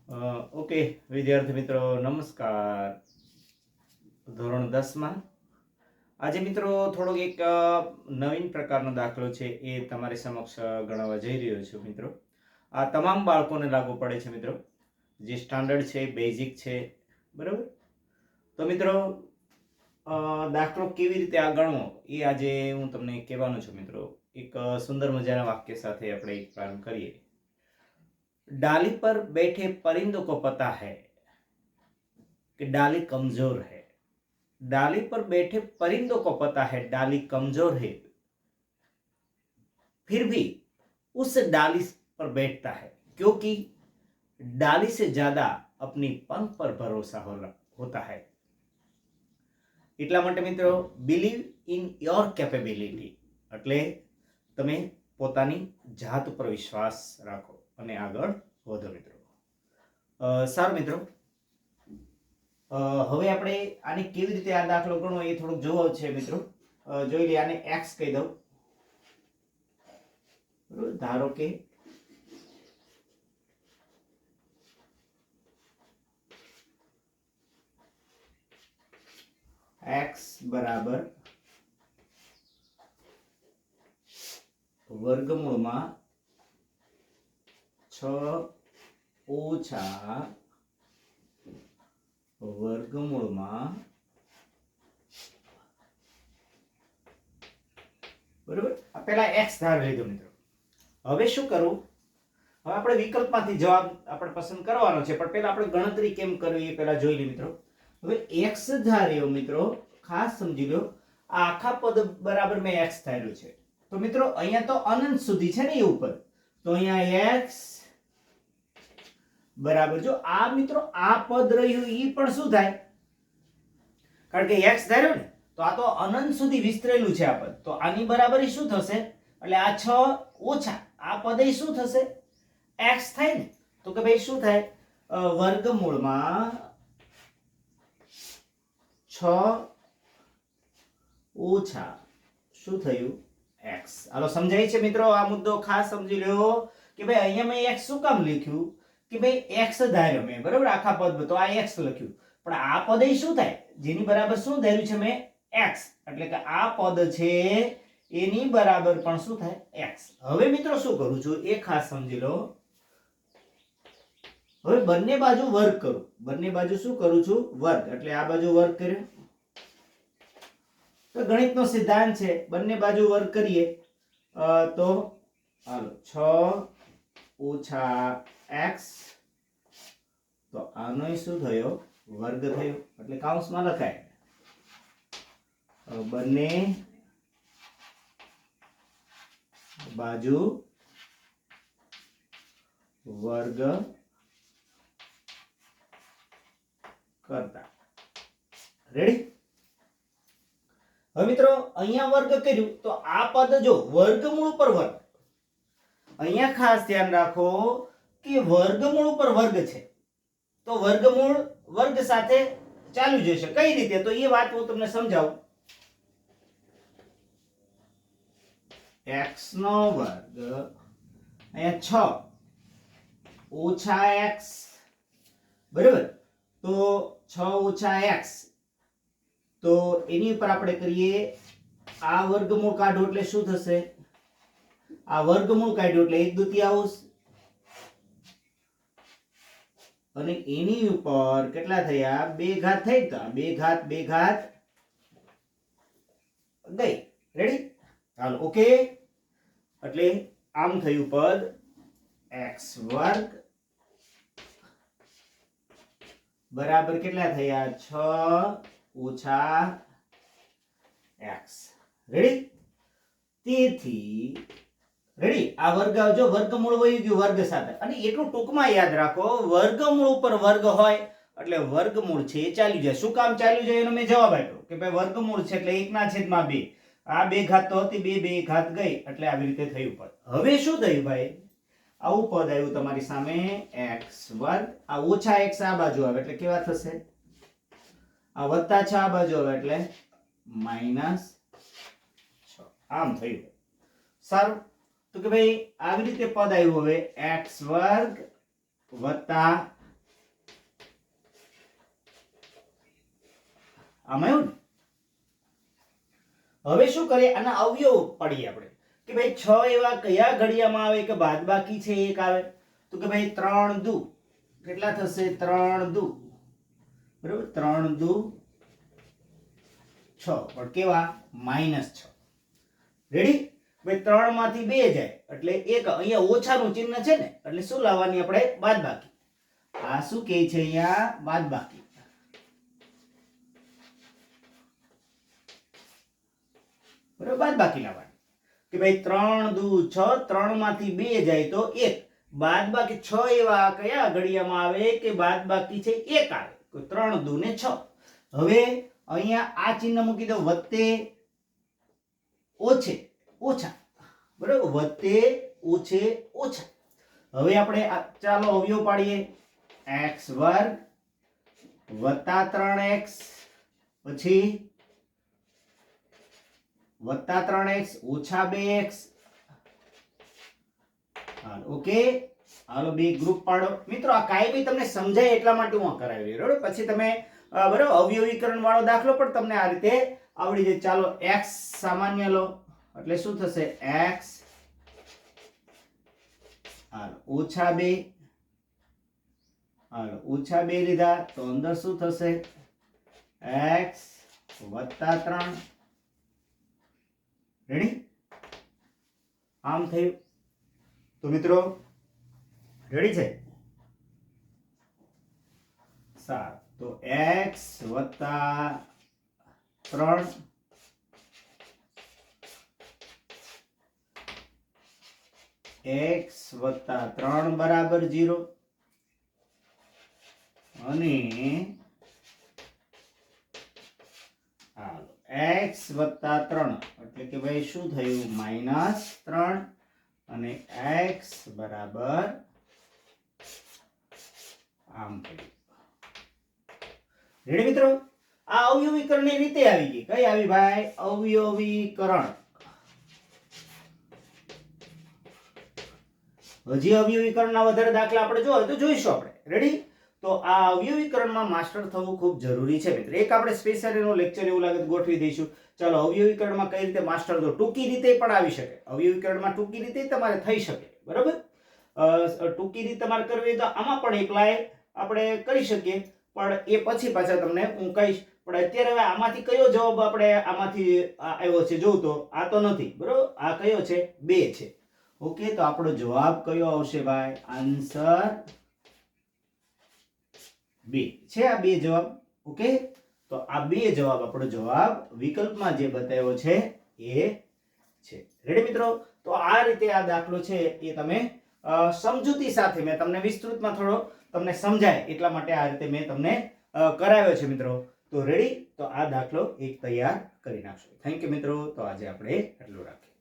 Okay વિદ્યાર્થી મિત્રો નમસ્કાર. ધોરણ 10માં આજે મિત્રો થોડોક એક નવીન પ્રકારનો દાખલો છે એ તમારી સમક્ષ ગણાવવા જઈ રહ્યો છું મિત્રો. આ તમામ બાળકોને લાગુ પડે છે મિત્રો, જે સ્ટાન્ડર્ડ છે, બેઝિક છે, બરાબર. તો મિત્રો દાખલો કેવી રીતે આ ગણવો એ આજે હું તમને કહેવાનો છું મિત્રો. એક સુંદર મજાના વાક્ય સાથે આપણે એક પ્રારંભ કરીએ. डाली पर बैठे परिंदों को पता है कि डाली कमजोर है. डाली पर बैठे परिंदों को पता है डाली कमजोर है, फिर भी उस डाली पर बैठता है क्योंकि डाली से ज्यादा अपनी पंख पर भरोसा होता है. એટલા માટે મિત્રો બિલીવ ઇન યોર કેપેબિલિટી એટલે તમે પોતાની જાત ઉપર વિશ્વાસ રાખો અને આગળ વધો મિત્રો. સારું મિત્રો, હવે આપણે આને કેવી રીતે આ દાખલો ગણવો એ થોડુંક જોવો છે મિત્રો. જોઈ લઈએ. આને x કહી દઉં. બરોબર, ધારો કે x બરાબર વર્ગમૂળમાં 6 ઓછા વર્ગમૂળમાં, બરોબર. આ પહેલા x ધારી લીધો મિત્રો. હવે શું કરવું? હવે આપણે વિકલ્પમાંથી જવાબ આપણે પસંદ કરવાનો છે, પણ પહેલા આપણે ગણતરી કેમ કરવી એ પહેલા જોઈ લઈએ મિત્રો. હવે x ધાર્યો મિત્રો, ખાસ સમજી લો. આ આખા પદ બરાબર મેં x ધાર્યું છે. તો મિત્રો અહીંયા તો અનંત સુધી છે ને એ ઉપર, તો અહીંયા x બરાબર, જો આ મિત્રો આ પદ રહ્યું ઈ પણ શું થાય? કારણ કે x ધાર્યો ને, તો આ તો અનંત સુધી વિસ્તરેલું છે આ પદ, તો આની બરાબર શું થશે? એટલે આ 6 ઓછા આ પદ એ શું થશે? x થાય ને. તો કે ભાઈ શું થાય? વર્ગમૂળમાં 6 ઓછા શું થયું? x. હાલો, સમજાય છે મિત્રો? આ મુદ્દો ખાસ સમજી લો કે ભાઈ અહીંયા મેં x શું કામ લખ્યું કે ભાઈ x ધાર્યો મેં, બરાબર, આખા પદ, તો આ x લખ્યું, પણ આ પદ એ શું થાય? જેની બરાબર શું ધાર્યું છે મેં? x. એટલે કે આ પદ છે એની બરાબર પણ શું થાય? x. હવે મિત્રો શું કરું છું એ ખાસ સમજી લો. હવે બંને બાજુ વર્ગ કરું. બંને બાજુ શું કરું છું? વર્ગ. એટલે આ બાજુ વર્ગ કર્યો, તો ગણિતનો સિદ્ધાંત છે, બંને બાજુ વર્ગ કરીએ તો હાલો 6 ઓછા x, તો આનો શું થયો? વર્ગ થયો. એટલે કૌંસમાં લખાય બંને બાજુ વર્ગ કરતા. રેડી? હવે મિત્રો અહીંયા વર્ગ કર્યું તો આ પદ જો વર્ગમૂળ ઉપર વર્ગ, અહીંયા ખાસ ધ્યાન રાખો કે વર્ગમૂળ ઉપર વર્ગ છે, તો વર્ગમૂળ વર્ગ સાથે ચાલુ જશે. કઈ રીતે? તો એ વાત હું તમને સમજાવું. x નો વર્ગ અહીંયા 6 ઓછા x, બરાબર, તો 6 ઓછા x, તો એની ઉપર આપણે કરીએ આ વર્ગમૂળ કાઢો એટલે શું થશે? આ વર્ગમૂળ કાઢ્યું એટલે 1/2, અને એની ઉપર કેટલા થયા? 2 ઘાત થઈ, તો 2 ઘાત 2 ઘાત ગઈ. રેડી? ચાલો, ઓકે. એટલે આમ થયું પદ x વર્ગ બરાબર કેટલા થયા? 6 ઓછા x. રેડી? તેથી રેડી, આ વર્ગ જો વર્ગમૂળ વહી ગયું વર્ગ સાથે, અને એટલું ટૂંકમાં યાદ રાખો, વર્ગમૂળ ઉપર વર્ગ હોય એટલે વર્ગમૂળ છે એ ચાલી જાય. શું કામ ચાલ્યું જાય એનો મેં જવાબ આપ્યો કે ભાઈ વર્ગમૂળ છે એટલે 1/2. આ 2 ઘાત તો હતી, 2 ઘાત ગઈ, એટલે આવી રીતે થયું પદ. હવે શું થયું ભાઈ? આવું પદ આવ્યું તમારી સામે x વર્ગ. આ ઓછા x આ બાજુ આવે એટલે કેવા થશે? આ વત્તા 6 આ બાજુ આવે એટલે -6. આમ થયું. સારું, તો કે ભાઈ આવી રીતે પદ આવ્યું. હવે x વર્ગ વત્તા આમાં એવું ને. હવે શું કરીએ, આના અવયવ પાડીએ આપણે કે ભાઈ 6 એવા કયા ઘડિયામાં આવે કે બાદબાકી છે 1 આવે, તો કે ભાઈ 3 દુ કેટલા થશે, 3 દુ બરાબર, 3 દુ 6, પણ કેવા, -6. રેડી. ભાઈ 3 માંથી 2 જાય એટલે 1, અહીંયા ઓછાનું ચિહ્ન છે ને એટલે શું લાવવાની આપણે, બાદબાકી. આ શું કહે છે અહીંયા, બાદબાકી. બરાબર, બાદબાકી લાવવાની કે ભાઈ 3 દુ 6, 3 માંથી 2 જાય તો 1, બાદબાકી 6 એવા કયા ઘડિયામાં આવે કે બાદબાકી છે 1 આવે, તો 3 દુ ને 6. હવે અહીંયા આ ચિહ્ન મૂકી દો, વત્તે ઓછે ઓછા, બરાબર, વત્તે ઓછે ઓછા. હવે આપણે ચાલો અવયવ પાડીએ, x વર્ગ વત્તા 3x પછી વત્તા 3x ઓછા 2x. ઓકે, હાલો બે ગ્રુપ પાડો. મિત્રો આ કાંઈ બી તમને સમજાય એટલા માટે હું કરાવી રહ્યો, બરાબર. પછી તમે બરાબર અવયવીકરણ વાળો દાખલો પણ તમને આ રીતે આવડી જાય. ચાલો x સામાન્ય લો એટલે શું થશે, x ઓછા 2, ઓછા 2 લીધા તો અંદર શું થશે, x વત્તા 3. રેડી, આમ થયું. તો મિત્રો રેડી છે, સારું. તો x વત્તા 3 x વત્તા 3 બરાબર 0 અને x વત્તા 3 એટલે કે ભાઈ શું થયું, -3 અને x બરાબર આમ થયું. રેડી મિત્રો, આ અવયવીકરણની રીતે આવી ગઈ. કઈ આવી ભાઈ, અવયવીકરણ. હજી અવયવીકરણના વધારે દાખલા આપણે જોવા તો જોઈશું આપણે. રેડી. તો આ અવયવીકરણમાં માસ્ટર થવું ખૂબ જરૂરી છે મિત્રો. એક આપણે સ્પેશિયલ એનો લેક્ચર એવું લાગે તો ગોઠવી દઈશું. ચાલો અવયવીકરણમાં કઈ રીતે માસ્ટર થવું, ટૂંકી રીતે પણ આવી શકે. અવયવીકરણમાં ટૂંકી રીતે તમારે થઈ શકે, બરાબર. ટૂંકી રીતે તમારે કરવી તો આમાં પણ એકલાય આપણે કરી શકીએ, પણ એ પછી પાછા તમને હું કહીશ. પણ અત્યારે હવે આમાંથી કયો જવાબ આપણે આમાંથી આવ્યો છે જોઉં તો આ તો નથી, બરાબર. આ કયો છે, 2 છે. ઓકે, તો આપણો જવાબ કયો આવશે ભાઈ, આન્સર 2 છે. આ 2 જવાબ. ઓકે, તો આ 2 જવાબ આપણો જવાબ વિકલ્પમાં જે બતાવ્યો છે એ છે. રેડી મિત્રો. તો આ રીતે આ દાખલો છે એ તમે સમજૂતી સાથે મેં તમને વિસ્તૃતમાં થોડો તમને સમજાય એટલા માટે આ રીતે મેં તમને કરાવ્યો છે મિત્રો. તો રેડી. તો આ દાખલો એક તૈયાર કરી નાખશો. થેન્ક યુ મિત્રો. તો આજે આપણે એટલું રાખીએ.